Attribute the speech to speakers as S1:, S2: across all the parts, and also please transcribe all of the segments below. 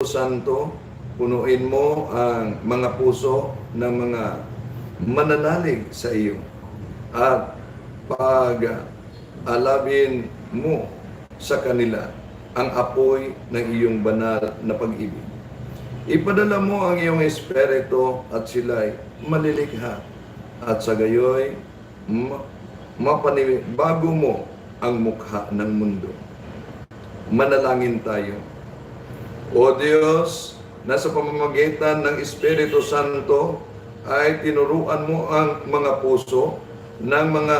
S1: Santo, punuin mo ang mga puso ng mga mananalig sa iyo. At pag-alabin mo sa kanila ang apoy ng iyong banal na pag-ibig. Ipadala mo ang iyong espiritu at sila'y malilikha. At sa gayoy, mapanibago mo ang mukha ng mundo. Manalangin tayo. O Diyos, na sa pamamagitan ng Espiritu Santo ay tinuruan mo ang mga puso ng mga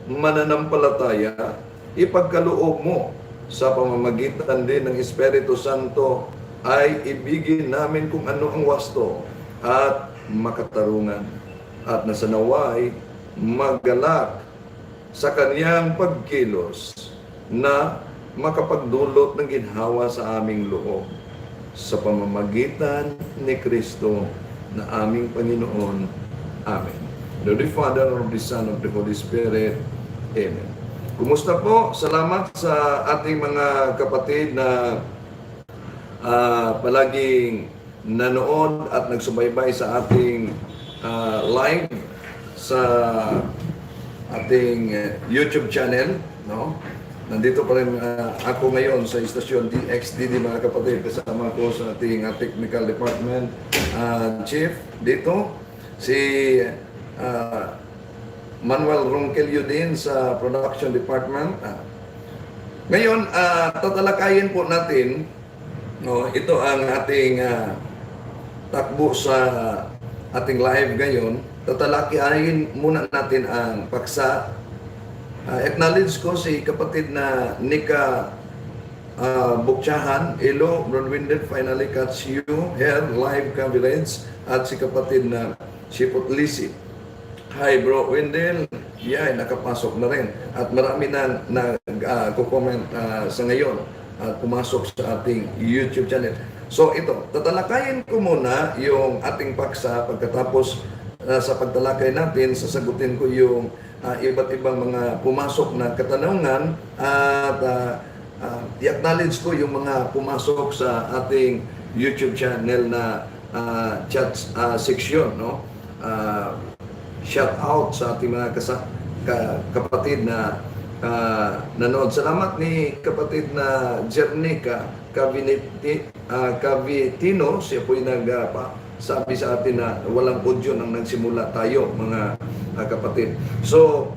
S1: mananampalataya, ipagkaloob mo sa pamamagitan din ng Espiritu Santo ay ibigin namin kung ano ang wasto at makatarungan at nasanaway maggalak sa kaniyang pagkilos na makapagdulot ng ginhawa sa aming loob sa pamamagitan ni Kristo na aming Panginoon. Amen. In the name of the Father, of the Son, of the Holy Spirit. Amen. Kumusta po? Salamat sa ating mga kapatid na palaging nanood at nagsubaybay sa ating live sa ating YouTube channel, no? Nandito pa rin ako ngayon sa istasyon DXDD, mga kapatid, kasama ko sa ating technical department chief dito, si Manuel Ronquillo din sa production department. Ngayon, tatalakayin po natin, no, ito ang ating takbo sa ating live ngayon. Tatalakayin muna natin ang paksa. Acknowledge ko si kapatid na Nika Bukchahan, Elo, Bronwinded, finally catch you here, live coverage, at si kapatid na Sipot Lisi. Hi bro Wendell, nakapasok na rin. At marami na nag-comment sa ngayon at pumasok sa ating YouTube channel. So ito, tatalakayin ko muna yung ating paksa. Pagkatapos sa pagtalakay natin, sasagutin ko yung iba't ibang mga pumasok na katanungan at i-acknowledge ko yung mga pumasok sa ating YouTube channel na chat section, no? Shout out sa ating mga kapatid na nanood. Salamat ni kapatid na Jernica Cavitino. Siya po'y sabi sa atin na walang audio nang nagsimula tayo, mga kapatid. So,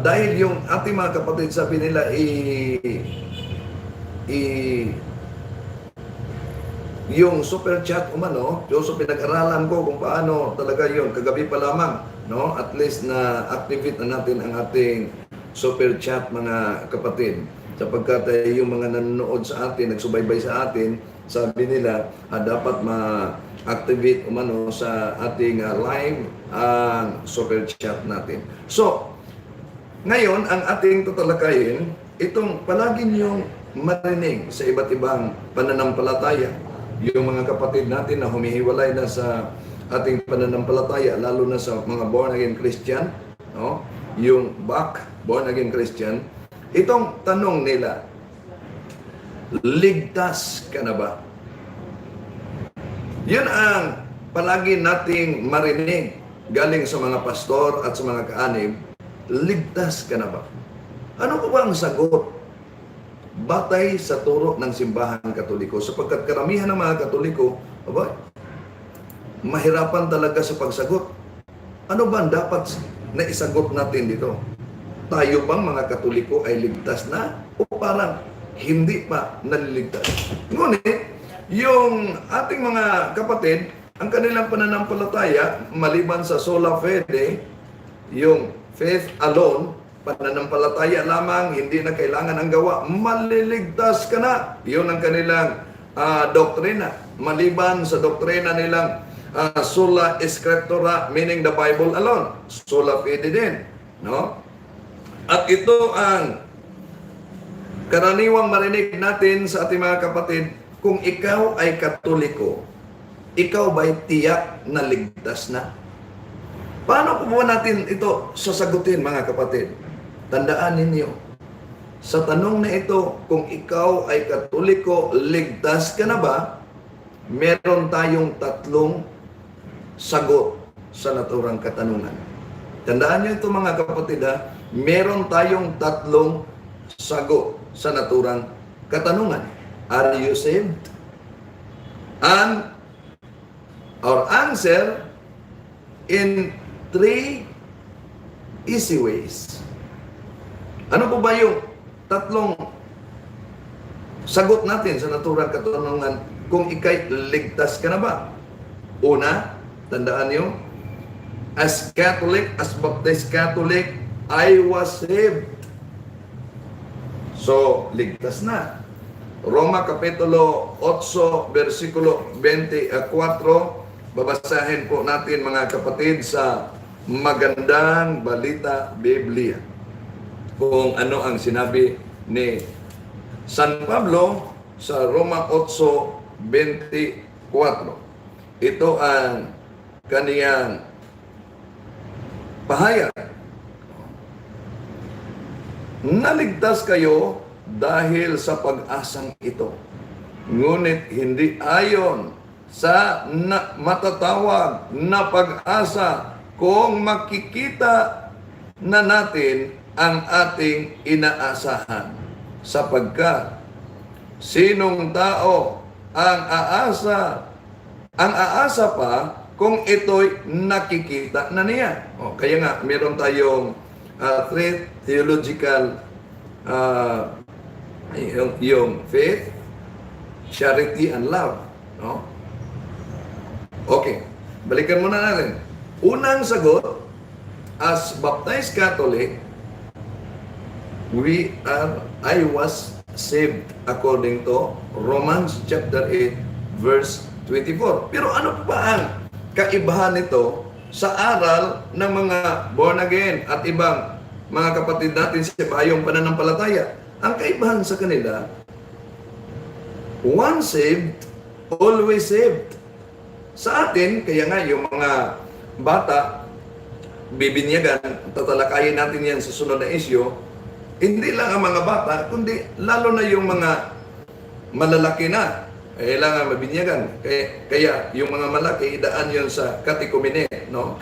S1: dahil yung ating mga kapatid, sabi nila, yung super chat umano, so pinag-aralan ko kung paano talaga yun, kagabi pa lamang, no? At least na activate na natin ang ating super chat, mga kapatid. Sapagkat yung mga nanonood sa atin, nagsubaybay sa atin, sabi nila, dapat ma-activate umano sa ating live ang super chat natin. So, ngayon, ang ating tatalakayin, itong palagi niyong marinig sa iba't ibang pananampalataya. Yung mga kapatid natin na humihiwalay na sa ating pananampalataya, lalo na sa mga born-again Christian, no? Yung born-again Christian, itong tanong nila, ligtas ka na ba? Yun ang palagi nating marinig galing sa mga pastor at sa mga kaanib, ligtas ka na ba? Ano ba ang sagot? Batay sa turo ng simbahan Katoliko, sapagkat karamihan ng mga Katoliko, mahirapan talaga sa pagsagot. Ano ba ang dapat na isagot natin dito? Tayo bang mga Katoliko ay ligtas na o parang hindi pa naliligtas? Ngunit, yung ating mga kapatid, ang kanilang pananampalataya, maliban sa sola fide, yung faith alone, pananampalataya lamang, hindi na kailangan ang gawa, maliligtas ka na. Yun ang kanilang doktrina. Maliban sa doktrina nilang sola scriptura, meaning the Bible alone. Sola fide din. No? At ito ang karaniwang marinig natin sa ating mga kapatid. Kung ikaw ay Katoliko, ikaw ba'y tiyak na ligtas na? Paano po natin ito sasagutin, mga kapatid? Tandaan ninyo, Sa tanong na ito, kung ikaw ay Katoliko, ligtas ka na ba? Meron tayong tatlong sagot sa naturang katanungan. Tandaan niyo ito mga kapatid ha, meron tayong tatlong sagot sa naturang katanungan. Are you saved? And our answer in 3 easy ways. Ano po ba yung tatlong sagot natin sa naturang katanungan kung ikay ligtas ka na ba? Una, tandaan niyo, as Catholic, as Baptist Catholic, I was saved. So, ligtas na. Roma Kapitulo 8, versikulo 24, babasahin po natin mga kapatid sa Magandang Balita Biblia. Kung ano ang sinabi ni San Pablo sa Roma 8:24. Ito ang kaniyang pahayag. Naligtas kayo dahil sa pag-asang ito. Ngunit hindi ayon sa matatawag na pag-asa kung makikita na natin ang ating inaasahan. Sapagkat sinong tao ang aasa pa kung ito'y nakikita na niya. Kaya nga, meron tayong three theological yung faith, charity, and love. No? Okay, balikan muna natin. Unang sagot, as Baptized Catholic, I was saved according to Romans chapter 8, verse 24. Pero ano pa ang kaibahan nito sa aral ng mga born again at ibang mga kapatid natin sa bayong pananampalataya? Ang kaibahan sa kanila, once saved, always saved. Sa atin, kaya nga yung mga bata, bibinyagan, tatalakayin natin yan sa sunod na isyo, hindi lang ang mga bata, kundi lalo na yung mga malalaki na, kailangan mabinyagan. Kaya yung mga malaki, idaan yun sa katekumene, no?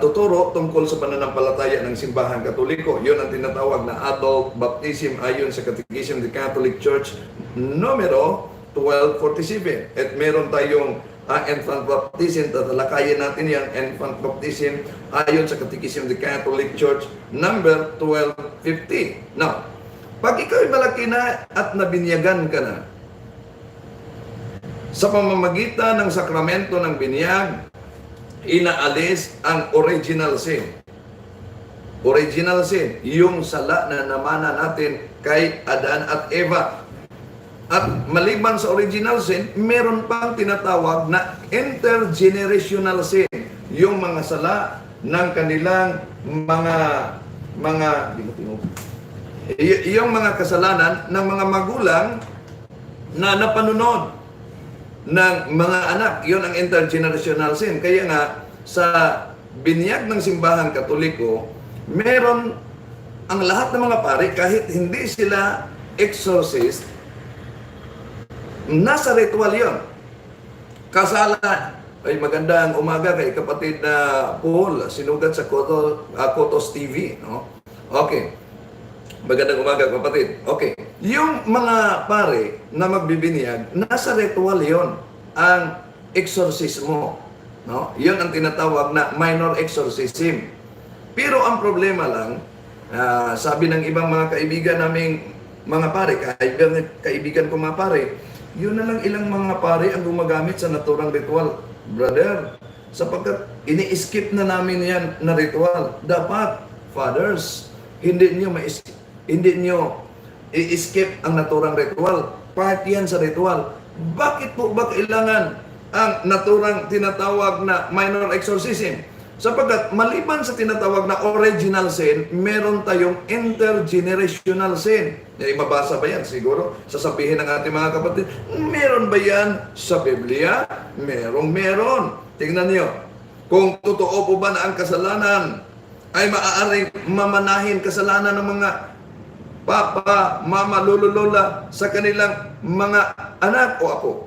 S1: Tuturo tungkol sa pananampalataya ng simbahan Katoliko. Yun ang tinatawag na adult baptism ayon sa Catechism of the Catholic Church numero 1247. At meron tayong infant baptism, tatalakayin natin yan, infant baptism ayon sa Catechism of the Catholic Church number 1250. Now, pag ikaw ay malaki na at nabinyagan ka na, sa pamamagitan ng sakramento ng binyag, inaalis ang original sin. Original sin, yung sala na namana natin kay Adan at Eva. At maliban sa original sin, meron pang tinatawag na intergenerational sin. Yung mga sala ng kanilang yung mga kasalanan ng mga magulang na napanunod ng mga anak. Yun ang intergenerational sin. Kaya nga, sa binyag ng simbahan Katoliko, meron ang lahat ng mga pari, kahit hindi sila exorcist, nasa ritual yun. Kasala, ay magandang umaga kay kapatid na Paul, sinugat sa Kotos TV. No? Okay. Magandang umaga kapatid. Okay. Yung mga pare na magbibinyag, nasa ritual yon ang exorcismo. No? Yun ang tinatawag na minor exorcism. Pero ang problema lang, sabi ng ibang mga kaibigan naming mga pare, kaibigan ko mga pare, yun na lang ilang mga pare ang gumagamit sa naturang ritual. Brother, sapagkat ini-skip na namin yan na ritual. Dapat, fathers, hindi nyo i-skip ang naturang ritual. Part yan sa ritual. Bakit po ba kailangan ang naturang tinatawag na minor exorcism? Sapagkat maliban sa tinatawag na original sin, meron tayong intergenerational sin. Mabasa ba yan? Siguro sasabihin ng ating mga kapatid, meron ba yan sa Biblia? Meron. Tingnan niyo. Kung totoo po ba na ang kasalanan ay maaaring mamanahin kasalanan ng mga papa, mama, lolo, lola sa kanilang mga anak o apo.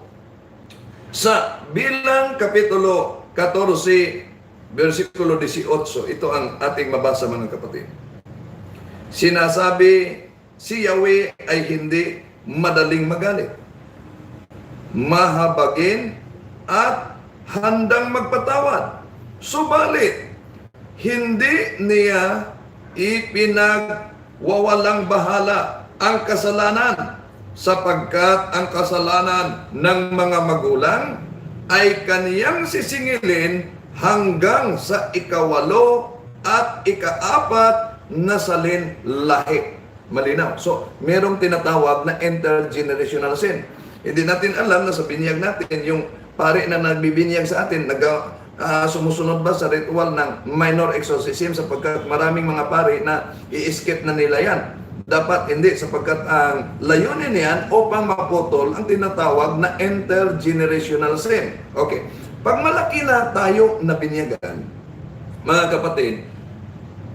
S1: Sa Bilang Kapitulo 14, versikulo 18, ito ang ating mabasa mga kapatid. Sinasabi, si Yahweh ay hindi madaling magalit, mahabagin at handang magpatawad. Subalit, hindi niya ipinagwawalang bahala ang kasalanan, sapagkat ang kasalanan ng mga magulang ay kaniyang sisingilin hanggang sa ikawalo at ikaapat na salin lahi. Malinaw. So, merong tinatawag na intergenerational sin. Hindi natin alam na sa binyag natin, yung pare na nagbibinyag sa atin, sumusunod ba sa ritual ng minor exorcism, sapagkat maraming mga pare na i-skip na nila yan. Dapat hindi, sapagkat ang layunin niyan upang maputol ang tinatawag na intergenerational sin. Okay. Pag malaki na tayo na binyagan, mga kapatid,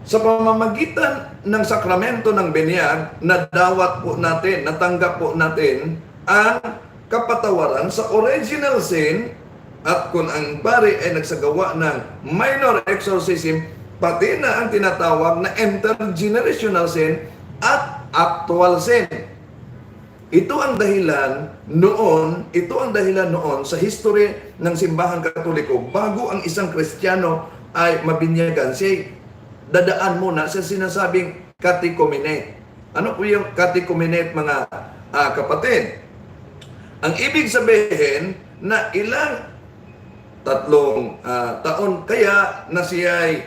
S1: sa pamamagitan ng sakramento ng binyag, nadawat po natin, natanggap po natin ang kapatawaran sa original sin, at kung ang pari ay nagsagawa ng minor exorcism, pati na ang tinatawag na intergenerational sin at actual sin. Ito ang dahilan noon sa history ng simbahan Katoliko, bago ang isang Kristiyano ay mabinyagan, siya dadaan muna sa sinasabing catechumenate. Ano po yung catechumenate, mga kapatid? Ang ibig sabihin na ilang tatlong taon kaya na siya ay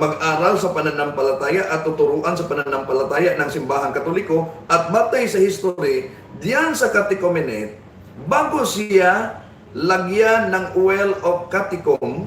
S1: mag-aral sa pananampalataya at tuturuan sa pananampalataya ng simbahan Katoliko, at batay sa history diyan sa catechumenate, bago siya lagyan ng oil of catechumen,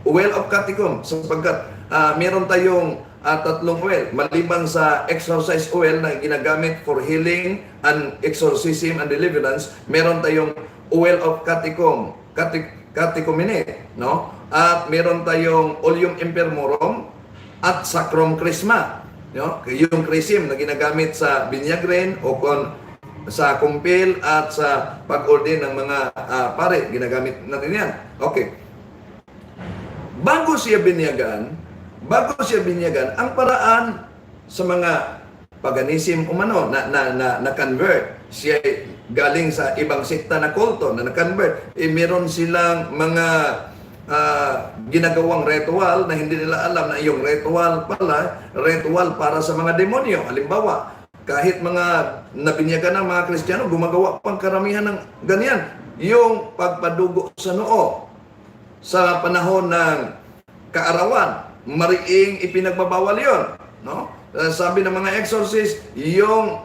S1: oil of catechum, sapagkat meron tayong tatlong oil. Maliban sa exorcise oil na ginagamit for healing and exorcism and deliverance, meron tayong oil of catechumenate, no? At meron tayong oleum impermorum at sacrum chrisma, no? Yung chrism na ginagamit sa binyag o sa kumpil at sa pag-ordain ng mga pare, ginagamit natin yan. Okay. Bago siya binyagan, ang paraan sa mga paganism umano na convert, siya galing sa ibang sekta na kulto na na-convert, meron silang mga ginagawang ritual na hindi nila alam na yung ritual para sa mga demonyo. Halimbawa, kahit mga nabinyagan ng mga Kristiyano, gumagawa pang karamihan ng ganyan. Yung pagpadugo sa noo sa panahon ng kaarawan, mariing ipinagbabawal yon, no? Sabi ng mga exorcist, yung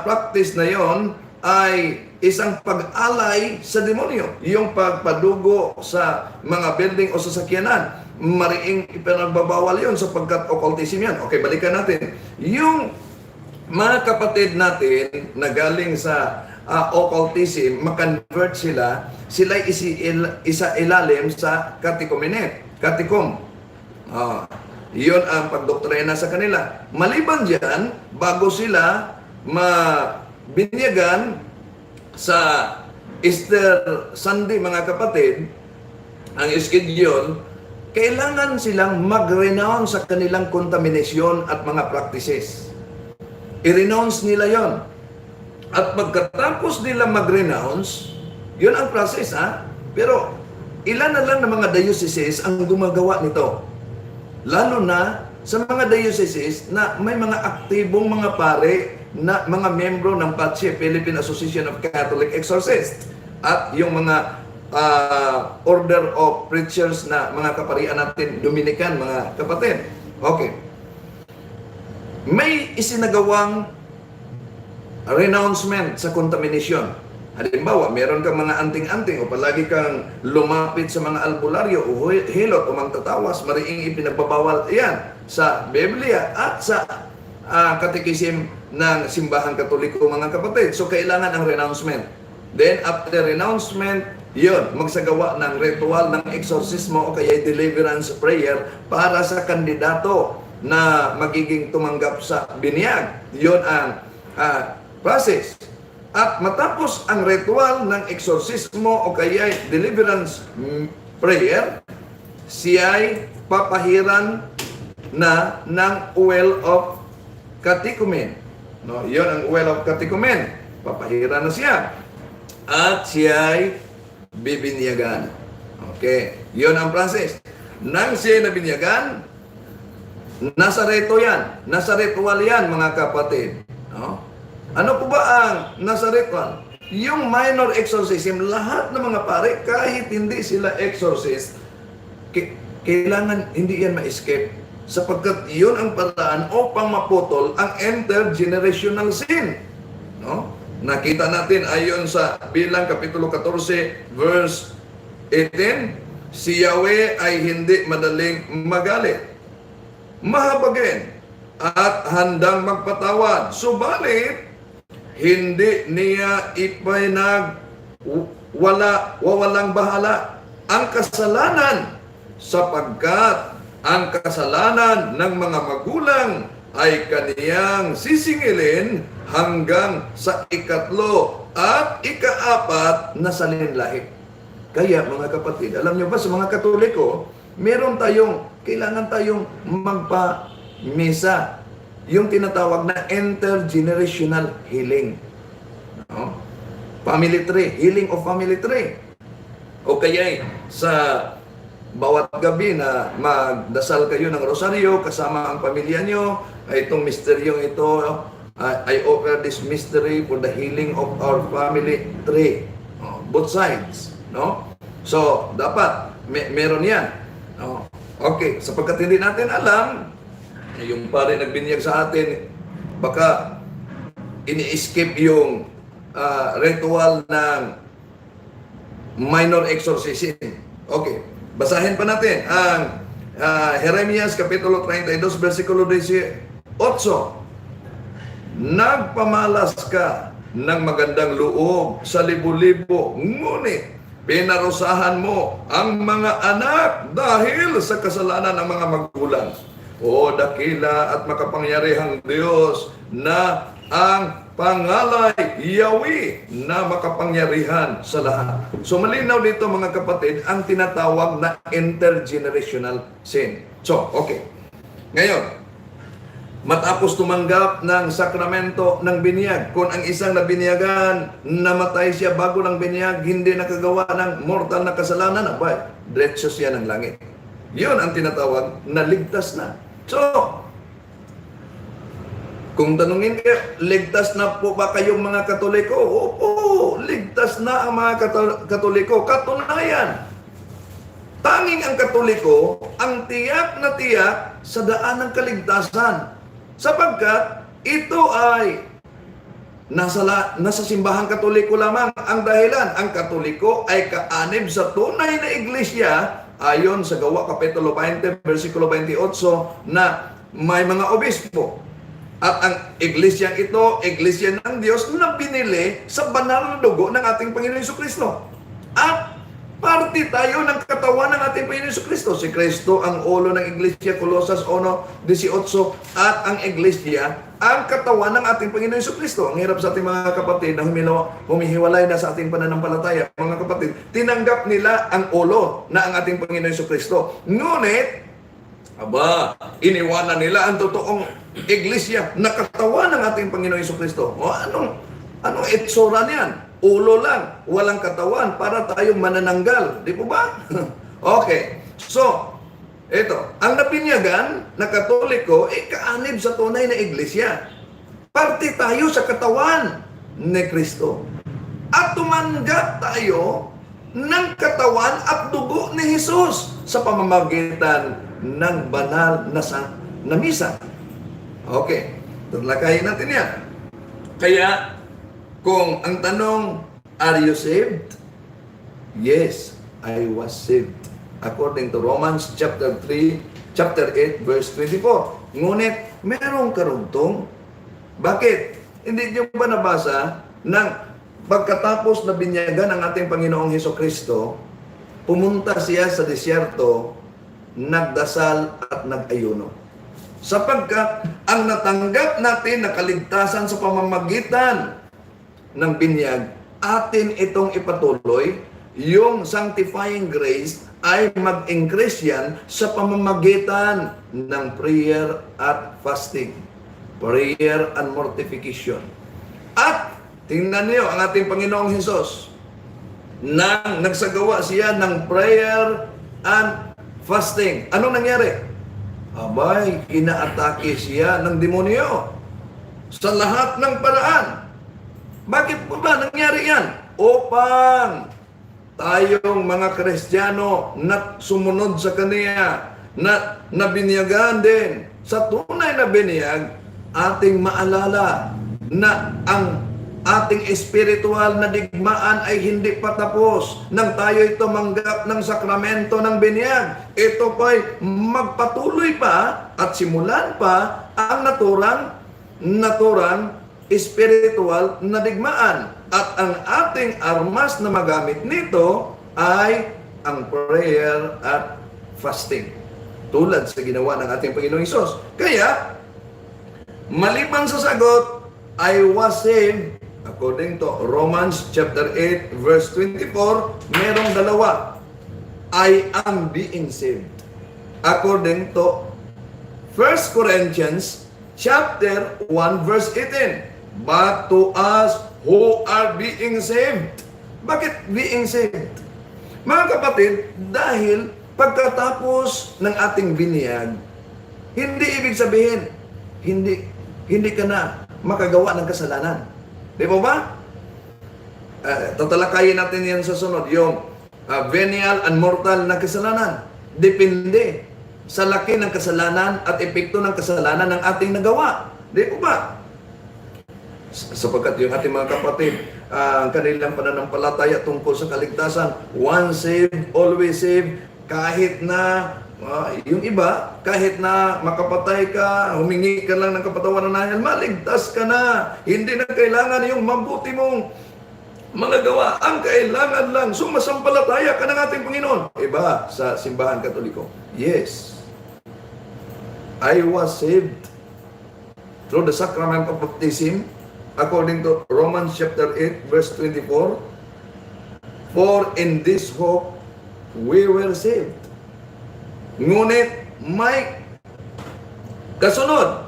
S1: practice na yon ay isang pag-alay sa demonyo. Yung pagpadugo sa mga building o sasakyanan, mariing ipinagbabawal yon sapagkat occultism yan. Okay, balikan natin. Yung mga kapatid natin na galing sa occultism, makonvert sila isa ilalim sa catechum. Yun ang pagdoktrina sa kanila. Maliban dyan, bago sila mabinyagan sa Easter Sunday, mga kapatid, ang schedule, kailangan silang mag-renounce sa kanilang contamination at mga practices. I-renounce nila yon. At pagkatapos nila mag-renounce, yun ang process, Pero ilan na lang ng mga dioceses ang gumagawa nito. Lalo na sa mga dioceses na may mga aktibong mga pare na mga membro ng PATSE, Philippine Association of Catholic Exorcists, at yung mga order of preachers na mga kaparian natin, Dominican, mga kapatid. Okay. May isinagawang renouncement sa contamination. Halimbawa, meron kang mga anting-anting o palagi kang lumapit sa mga albularyo o hilot o mangtatawas, mariing ipinagbabawal yan sa Biblia at sa catechism ng simbahan Katoliko, mga kapatid. So, kailangan ang renouncement. Then, after renouncement, Yun, magsagawa ng ritual ng eksorsismo o kaya deliverance prayer para sa kandidato na magiging tumanggap sa binyag. Yun ang process. At matapos ang ritual ng eksorsismo o kaya deliverance prayer, siya'y papahiran na ng well of catechumen. No, yun ang well of catechumen. Papahiran na siya. At siya'y bibinyagan. Okay. Yun ang process. Nang siya nabinyagan, nasa reto yan. Nasa ritual yan, mga kapatid. No? Ano po ba ang nasa ritual? Yung minor exorcism, lahat ng mga pare, kahit hindi sila exorcist, kailangan hindi yan ma-escape. Sapagkat yun ang paraan upang maputol ang intergenerational sin. No? Nakita natin ayon sa Bilang Kapitulo 14, verse 18, si Yahweh ay hindi madaling magalit, mahabagin, at handang magpatawad. Subalit, hindi niya wawalang bahala ang kasalanan, sapagkat ang kasalanan ng mga magulang ay kaniyang sisingilin hanggang sa ikatlo at ikaapat na salinlahi. Kaya mga kapatid, alam nyo ba sa mga Katoliko, kailangan tayong magpa-misa. Yung tinatawag na intergenerational healing. No? Family tree, healing of family tree. O kaya sa bawat gabi na magdasal kayo ng rosaryo kasama ang pamilya nyo, itong misteryong ito, I offer this mystery for the healing of our family tree. Both sides. No? So, dapat meron yan. No? Okay, sapagkat hindi natin alam, yung pare nagbinyag sa atin, baka ini-skip yung ritual ng minor exorcism. Okay. Basahin pa natin ang Jeremias Kapitulo 32, versikulo 18. Nagpamalas ka ng magandang loob sa libo-libo, ngunit pinarusahan mo ang mga anak dahil sa kasalanan ng mga magulang. O dakila at makapangyarihang Diyos na ang pangalay Yahweh na makapangyarihan sa lahat. So malinaw dito mga kapatid ang tinatawag na intergenerational sin. So, okay. Ngayon, matapos tumanggap ng sakramento ng binyag, kung ang isang nabinyagan, namatay siya bago ng binyag, hindi nakagawa ng mortal na kasalanan, abay, diretso siya ng langit. Yun ang tinatawag na ligtas na. So, kung tanungin kayo, ligtas na po ba kayong mga Katoliko? Opo, ligtas na ang mga Katoliko. Katunayan, tanging ang Katoliko ang tiyak na tiyak sa daan ng kaligtasan. Sapagkat ito ay nasa simbahang Katoliko lamang ang dahilan. Ang Katoliko ay kaanib sa tunay na iglesia ayon sa Gawa Kapitulo 20, versikulo 28 na may mga obispo. At ang iglesyang ito, iglesia ng Diyos na binili sa banal na dugo ng ating Panginoon Jesucristo. At parte tayo ng katawan ng ating Panginoon Jesucristo. Si Kristo ang ulo ng iglesia, Colosas 1:18, at ang iglesia ang katawan ng ating Panginoon Jesucristo. Ang hirap sa ating mga kapatid na humihiwalay na sa ating pananampalataya. Mga kapatid, tinanggap nila ang ulo na ang ating Panginoon Jesucristo. Ngunit, iniwanan nila ang totoong iglesia na katawan ng ating Panginoon Jesucristo. O anong itsura niyan? Ulo lang, walang katawan para tayong manananggal. Di po ba? Okay. So, ito, ang nabinyagan na Katoliko ay kaanib sa tunay na iglesia. Parte tayo sa katawan ni Kristo. At tumanggap tayo ng katawan at dugo ni Jesus sa pamamagitan ng banal na misa. Okay, talakayin natin yan. Kaya, kung ang tanong, are you saved? Yes, I was saved. According to Romans chapter 8, verse 24. Ngunit, merong karugtong. Bakit? Hindi nyo ba nabasa ng pagkatapos na binyagan ang ating Panginoong Hesukristo, pumunta siya sa disyerto, nagdasal at nag-ayuno. Sapagkat ang natanggap natin na kaligtasan sa pamamagitan ng binyag, atin itong ipatuloy. Yung sanctifying grace ay mag-increase yan sa pamamagitan ng prayer at fasting. Prayer and mortification. At tingnan niyo ang ating Panginoong Hesus, nang nagsagawa siya ng prayer and fasting. Ano nangyari? Abay, inaatake siya ng demonyo sa lahat ng paraan. Bakit po ba nangyari yan? Upang tayong mga Kristiyano na sumunod sa Kanya, na binyagan din sa tunay na binyag, ating maalala na ang ating espiritual na digmaan ay hindi pa tapos nang tayo'y tumanggap ng sakramento ng binyag. Ito pa'y magpatuloy pa at simulan pa ang naturang espiritual na digmaan. At ang ating armas na magamit nito ay ang prayer at fasting. Tulad sa ginawa ng ating Panginoong Hesus. Kaya, maliban sa sagot, I was saved, according to Romans chapter 8, verse 24, merong dalawa. I am being saved. According to 1 Corinthians chapter 1, verse 18. But to us who are being saved. Bakit being saved? Mga kapatid, dahil pagkatapos ng ating binyag, hindi ibig sabihin, hindi ka na makagawa ng kasalanan. Di ba ba? Tatalakayin natin yan sa sunod, yung venial and mortal na kasalanan. Depende sa laki ng kasalanan at epekto ng kasalanan ng ating nagawa. Di ba ba? Sapagkat yung ating mga kapatid, ang kanilang pananampalataya tungkol sa kaligtasan, once saved, always saved, kahit na yung iba, kahit na makapatay ka, humingi ka lang ng kapatawan ng nahal, maligtas ka na. Hindi na kailangan yung mabuti mong mga gawa. Ang kailangan lang, sumasampalataya ka ng ating Panginoon. Iba sa simbahan Katoliko. Yes, I was saved through the sacrament of baptism, according to Romans chapter 8, verse 24. For in this hope we were saved. Ngunit may kasunod.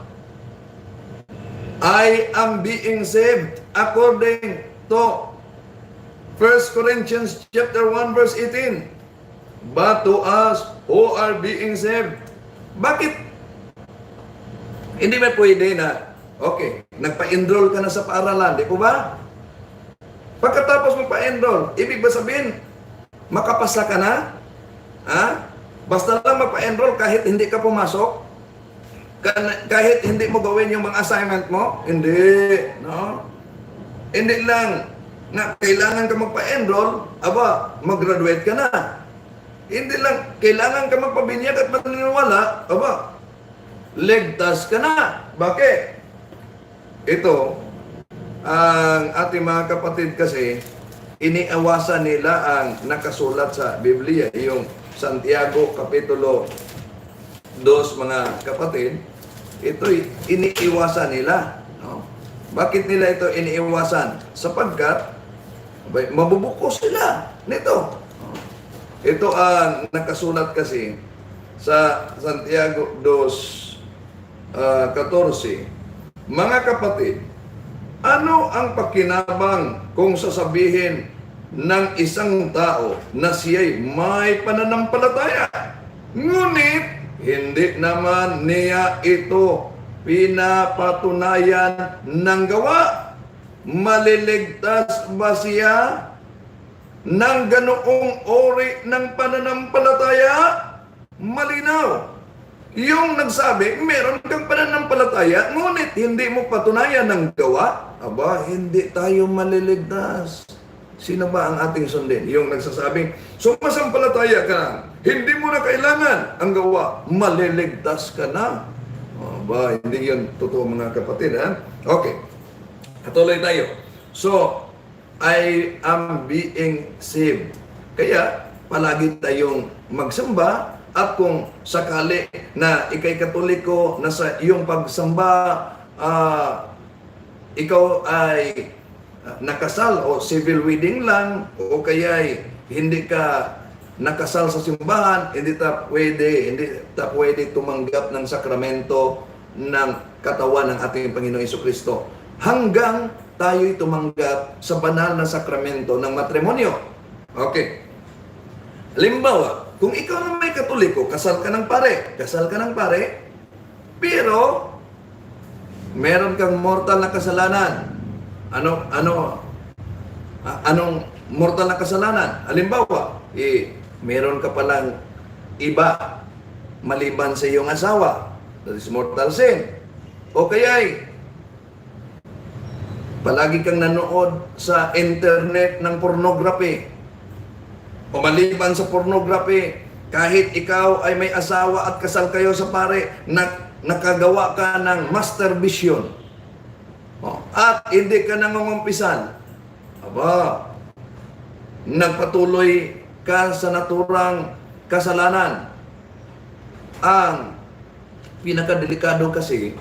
S1: I am being saved according to 1 Corinthians chapter 1, verse 18. But to us who are being saved. Bakit? Hindi ba pwede na okay, nagpa-enroll ka na sa paaralan, di po ba? Pagkatapos magpa-enroll, ibig ba sabihin, makapasa ka na? Ha? Basta lang magpa-enroll kahit hindi ka pumasok? Kahit hindi mo gawin yung mga assignment mo? Hindi. No? Hindi lang na kailangan ka magpa-enroll, aba, mag-graduate ka na. Hindi lang, kailangan ka magpabinyag at maniniwala, aba, ligtas ka na. Bakit? Ito, ang ating mga kapatid kasi, iniawasan nila ang nakasulat sa Biblia, yung Santiago Kapitulo 2, mga kapatid, ito'y iniiwasan nila. No? Bakit nila ito iniiwasan? Sapagkat, mabubuko sila nito. Ito ang nakasulat kasi sa Santiago 2:14. Mga kapatid, ano ang pakinabang kung sasabihin ng isang tao na siya'y may pananampalataya? Ngunit, hindi naman niya ito pinapatunayan ng gawa. Maliligtas ba siya ng ganoong ori ng pananampalataya? Malinaw. Yung nagsabi, meron kang pananampalataya, ngunit hindi mo patunayan ng gawa, aba, hindi tayo maliligtas. Sino ba ang ating sundin? Yung nagsasabing, sumasampalataya ka na, hindi mo na kailangan ang gawa, maliligtas ka na. Aba, hindi yun totoo mga kapatid, ha? Okay, katuloy tayo. So, I am being saved. Kaya, palagi tayong magsamba at kung sakali na ikay Katoliko na sa iyong pagsamba, ikaw ay nakasal o civil wedding lang o kaya hindi ka nakasal sa simbahan, hindi ta pwede tumanggap ng sakramento ng katawan ng ating Panginoong Jesucristo hanggang tayo'y tumanggap sa banal na sakramento ng matrimonyo. Okay. Halimbawa, kung ikaw na may Katoliko, kasal ka ng pare, pero meron kang mortal na kasalanan. Anong mortal na kasalanan? Halimbawa, meron ka palang iba maliban sa iyong asawa. That is mortal sin. O kaya palagi kang nanood sa internet ng pornography. O maliban sa pornography, kahit ikaw ay may asawa at kasal kayo sa pare, nakagawa ka ng masturbation. At hindi ka nangungumpisan. Nagpatuloy ka sa naturang kasalanan. Ang pinakadelikado kasi,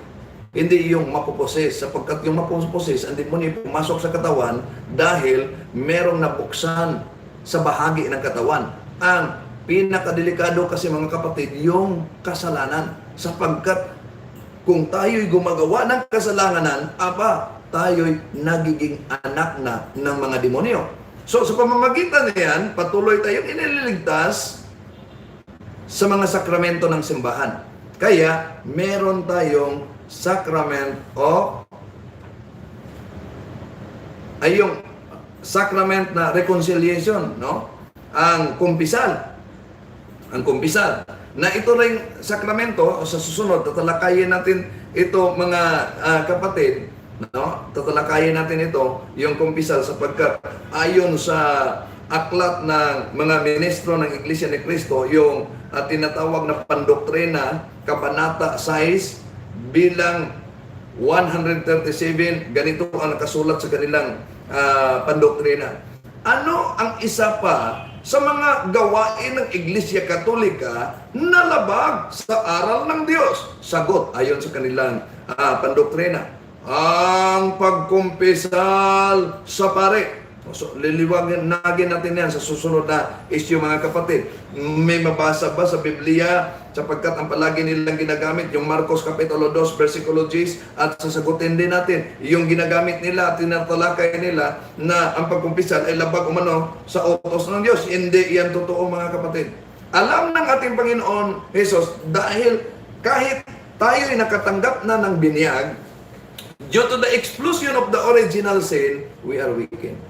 S1: hindi yung mapoposes, sapagkat yung mapoposes, ang demonyo pumasok sa katawan dahil merong nabuksan sa bahagi ng katawan. Ang pinakadelikado kasi mga kapatid, yung kasalanan. Sapagkat kung tayo'y gumagawa ng kasalanan, tayo'y nagiging anak na ng mga demonyo. So sa pamamagitan niyan, patuloy tayong iniligtas sa mga sakramento ng simbahan. Kaya meron tayong sacrament o yung sacrament na reconciliation, no? Ang kumpisal. Na ito ring sakramento, sa susunod, tatalakayin natin ito mga kapatid, no? Tatalakayin natin ito, yung kumpisal, sapagkat ayon sa aklat ng mga ministro ng Iglesia ni Cristo, yung tinatawag na pandoktrina, kabanata 6, bilang 137, ganito ang nakasulat sa kanilang pandoktrina. Ano ang isa pa sa mga gawain ng Iglesia Katolika na labag sa aral ng Diyos? Sagot, ayon sa kanilang pandoktrina, ang pagkumpisal sa pare. So, liliwagin natin yan sa susunod na issue, mga kapatid. May mabasa ba sa Biblia, sapagkat ang palagi nilang ginagamit, yung Marcos Kapitulo 2, versikulo 10, at sasagutin din natin, yung ginagamit nila at tinatalakay nila na ang pagkumpisal ay labag umano sa utos ng Diyos. Hindi yan totoo, mga kapatid. Alam ng ating Panginoon Jesus, dahil kahit tayo'y nakatanggap na ng binyag, due to the exclusion of the original sin, we are weakened.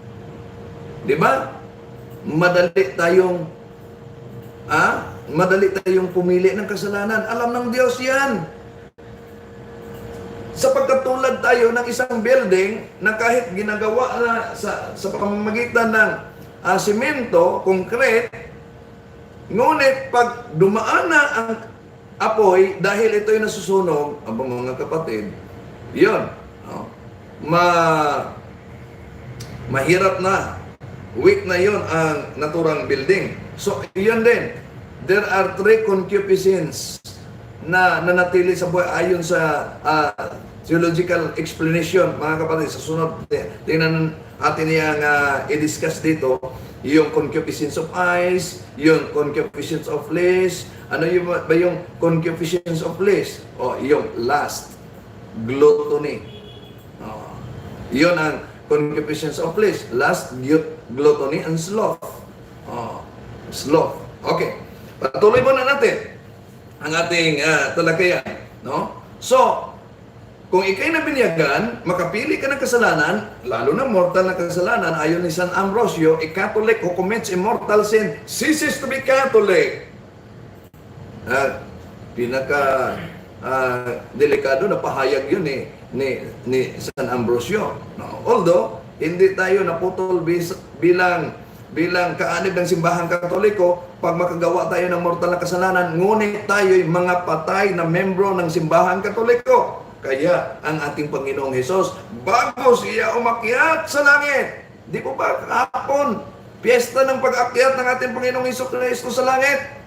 S1: Di ba? Madali tayong pumili ng kasalanan. Alam ng Diyos yan. Sapagkat tulad tayo ng isang building na kahit ginagawa na sa pamamagitan ng simento, concrete, ngunit pag dumaan na ang apoy, dahil ito'y nasusunog, ang mga kapatid, yun, mahirap na. Weak na yon ang naturang building. So, yun din. There are 3 concupiscences na nanatili sa buhay ayon sa theological explanation, mga kapatid. Sa sunod, tingnan natin yung i-discuss dito, yung concupiscence of eyes, yung concupiscence of flesh. Ano yung ba yung concupiscence of flesh? O, yung lust, gluttony. Yun ang concupiscence of flesh, lust, gluttony, and sloth. Sloth. Okay. Patuloy muna natin ang ating talakayan. No? So, kung ikay nabinyagan, makapili ka ng kasalanan, lalo na mortal na kasalanan, ayon ni San Ambrosio, a Catholic who commits a mortal sin ceases to be Catholic. Delikado na pahayag yun ni San Ambrosio. No? Although, hindi tayo naputol bilang kaanib ng simbahang Katoliko pag makagawa tayo ng mortal na kasalanan, ngunit tayo'y mga patay na membro ng simbahang Katoliko. Kaya ang ating Panginoong Hesus, bago siya umakyat sa langit, Di po ba kahapon, piyesta ng pag-akyat ng ating Panginoong Jesucristo sa langit?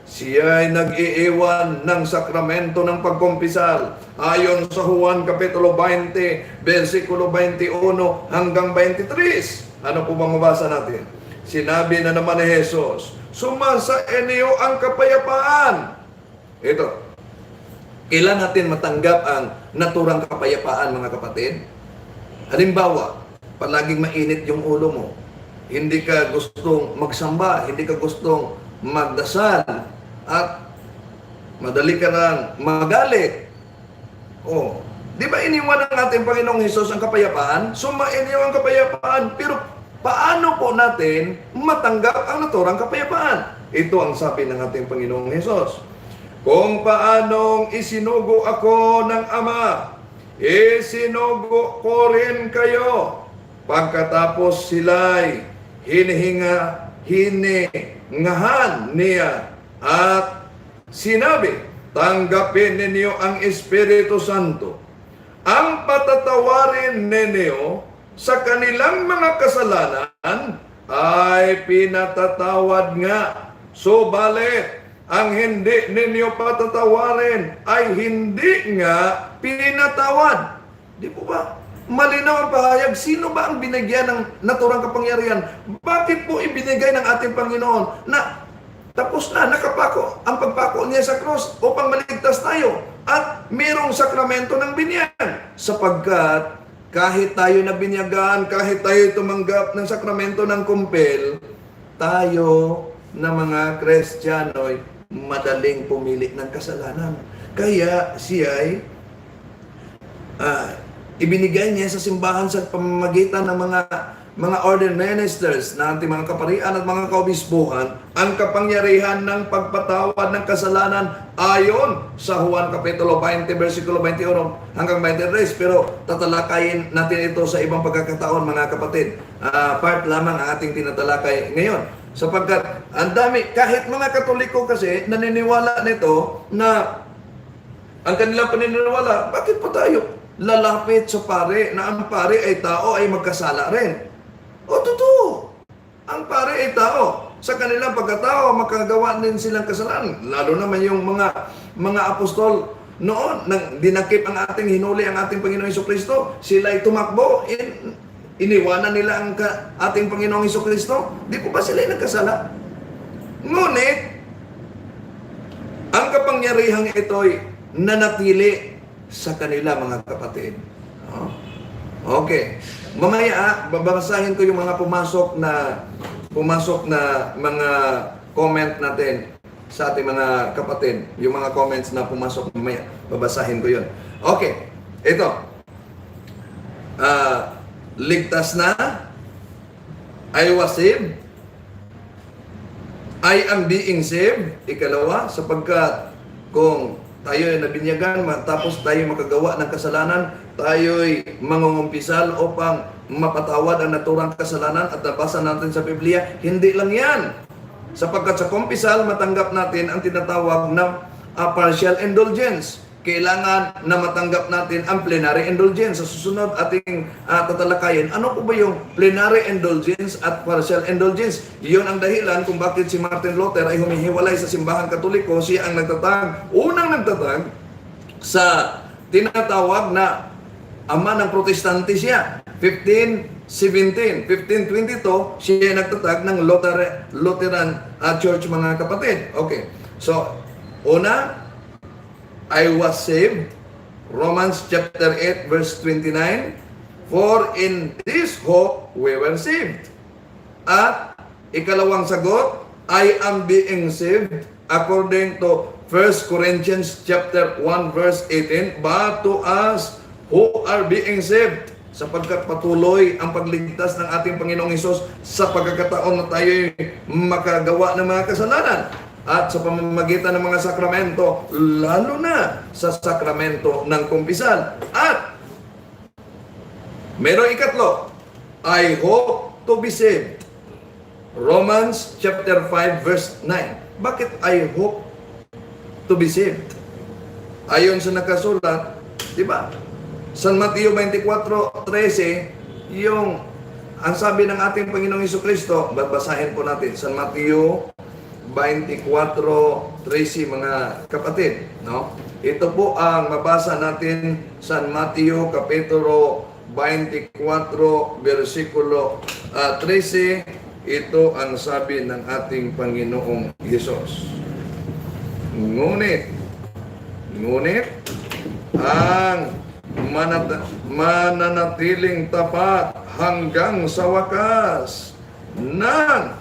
S1: Siya ay nag-iiwan ng sakramento ng pagkumpisal. Ayon sa Juan Kapitulo 20, versikulo 21 hanggang 23. Ano po bang mabasa natin? Sinabi na naman ni Jesus, sumasa inyo ang kapayapaan. Ito, kailan natin matanggap ang naturang kapayapaan, mga kapatid? Halimbawa, palaging mainit yung ulo mo. Hindi ka gustong magsamba, hindi ka gustong magdasal, at madali ka nang magalit. Oh, di ba iniwan ng ating Panginoong Hesus ang kapayapaan? Sumainyo ang kapayapaan. Pero paano po natin matanggap ang naturang kapayapaan? Ito ang sabi ng ating Panginoong Hesus. Kung paanong isinugo ako ng Ama, isinugo ko rin kayo. Pagkatapos sila'y hiningahan niya at sinabi, tanggapin ninyo ang Espiritu Santo. Ang patatawarin ninyo sa kanilang mga kasalanan ay pinatatawad nga. Subalit, ang hindi ninyo patatawarin ay hindi nga pinatawad. Di po ba? Malinaw ang pahayag. Sino ba ang binigyan ng naturang kapangyarihan? Bakit po ibinigay ng ating Panginoon na tapos na, nakapako ang pagpako niya sa cross upang maligtas tayo? At mayroong sakramento ng binyan. Sapagkat kahit tayo na binyagan, kahit tayo tumanggap ng sakramento ng kumpel, tayo na mga Kristiyano'y madaling pumili ng kasalanan. Kaya siya ay ibinigay niya sa simbahan sa pamamagitan ng mga order ministers na ating mga kaparian at mga kaobispuhan ang kapangyarihan ng pagpatawad ng kasalanan ayon sa Juan Kapitulo 20, versikulo 21 hanggang 23. Pero tatalakayin natin ito sa ibang pagkakataon, mga kapatid. Part lamang ang ating tinatalakay ngayon. Sapagkat ang dami, kahit mga Katoliko kasi naniniwala nito na ang kanilang paniniwala, bakit pa tayo lalapit sa pare na ang pare ay tao ay magkasala rin? O totoo, ang pare ay tao. Sa kanilang pagkatao, makagawa din silang kasalanan. Lalo naman yung mga apostol noon, nang dinakip ang ating hinuli, ang ating Panginoong Jesucristo, sila ay tumakbo, iniwanan nila ang ating Panginoong Jesucristo. Di po ba sila ay nagkasala? Ngunit, ang kapangyarihang ito'y nanatili sa kanila, mga kapatid. Okay. Mamaya, babasahin ko yung mga pumasok na mga comment natin sa ating mga kapatid. Yung mga comments na pumasok mamaya, babasahin ko yun. Okay. Ito. Ligtas na. I was saved. I am being saved. Ikalawa, sapagkat kung tayo ay nabinyagan, tapos tayo makagawa ng kasalanan, tayo'y mangungumpisal upang mapatawad ang naturang kasalanan at nabasa natin sa Biblia. Hindi lang yan. Sapagkat sa kumpisal, matanggap natin ang tinatawag na partial indulgence. Kailangan na matanggap natin ang plenary indulgence. Sa susunod ating tatalakayin, ano po ba yung plenary indulgence at partial indulgence? Iyon ang dahilan kung bakit si Martin Luther ay humihiwalay sa simbahan Katoliko. Siya ang unang nagtatag sa tinatawag na ama ng protestante siya. 1522, siya nagtatag ng Lutheran Church, mga kapatid. Okay. So, una, I was saved. Romans chapter 8 verse 29. For in this hope we were saved. At ikalawang sagot, I am being saved according to 1 Corinthians chapter 1 verse 18. But to us who are being saved, sapagkat patuloy ang pagligtas ng ating Panginoong Hesus sa pagkakataon na tayo makagawa ng mga kasalanan. At sa pamamagitan ng mga sakramento, lalo na sa sakramento ng kumpisal. At merong ikatlo, I hope to be saved. Romans chapter 5 verse 9. Bakit I hope to be saved? Ayon sa nakasulat, di ba? San Mateo 24:13, yung ang sabi ng ating Panginoong Hesukristo, babasahin po natin, San Mateo 24:13, mga kapatid, no? Ito po ang mabasa natin, San Mateo Kapitulo 24, versikulo 13. Ito ang sabi ng ating Panginoong Hesus. Ngunit, ang mananatiling tapat hanggang sa wakas ng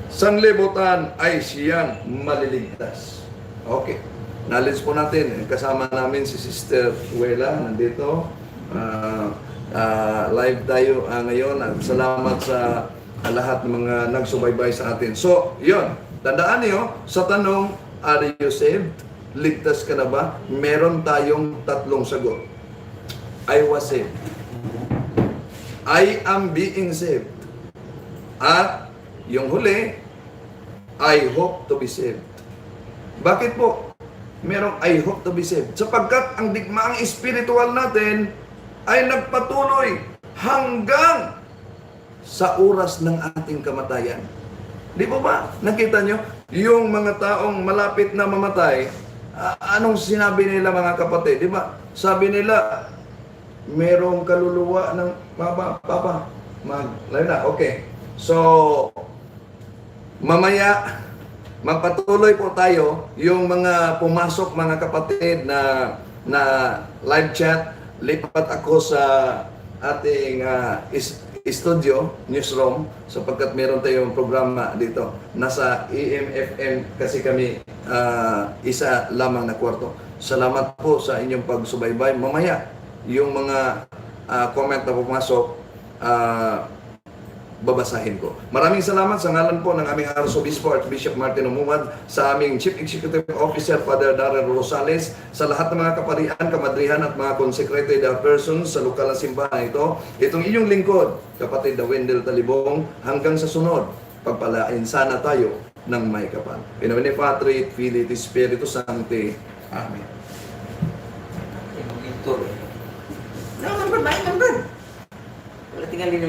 S1: sanlibutan ay siyang maliligtas. Okay. Knowledge po natin. Kasama namin si Sister Wela. Nandito. Live tayo ngayon. At salamat sa lahat ng mga nagsubaybay sa atin. So, yun. Tandaan niyo, sa tanong, are you saved? Ligtas ka na ba? Meron tayong tatlong sagot. I was saved. I am being saved. At yung huli, I hope to be saved. Bakit po? Merong I hope to be saved. Sapagkat ang digmaang espiritual natin ay nagpatuloy hanggang sa oras ng ating kamatayan. Di po ba? Nakita nyo? Yung mga taong malapit na mamatay, anong sinabi nila mga kapatid? Di ba? Sabi nila, merong kaluluwa ng Papa. Layo na, okay. So, mamaya, magpatuloy po tayo. Yung mga pumasok mga kapatid na live chat, lipat ako sa ating studio, newsroom, sapagkat meron tayong programa dito. Nasa EMFM kasi kami isa lamang na kwarto. Salamat po sa inyong pagsubaybay. Mamaya, yung mga comment na pumasok, babasahin ko. Maraming salamat sa ngalan po ng aming Arsobispo Archbishop Martin Umuad, sa aming Chief Executive Officer Father Darrell Rosales, sa lahat ng mga kaparian, kamadrihan at mga consecrated persons sa lokal na simbahan ito. Itong inyong lingkod, kapatid Wendell Talibong, hanggang sa sunod, pagpalain sana tayo ng may kapal. In the name of the Father, Filii, et Spiritus Sancti. Amen.
S2: Number. Wala tinggal din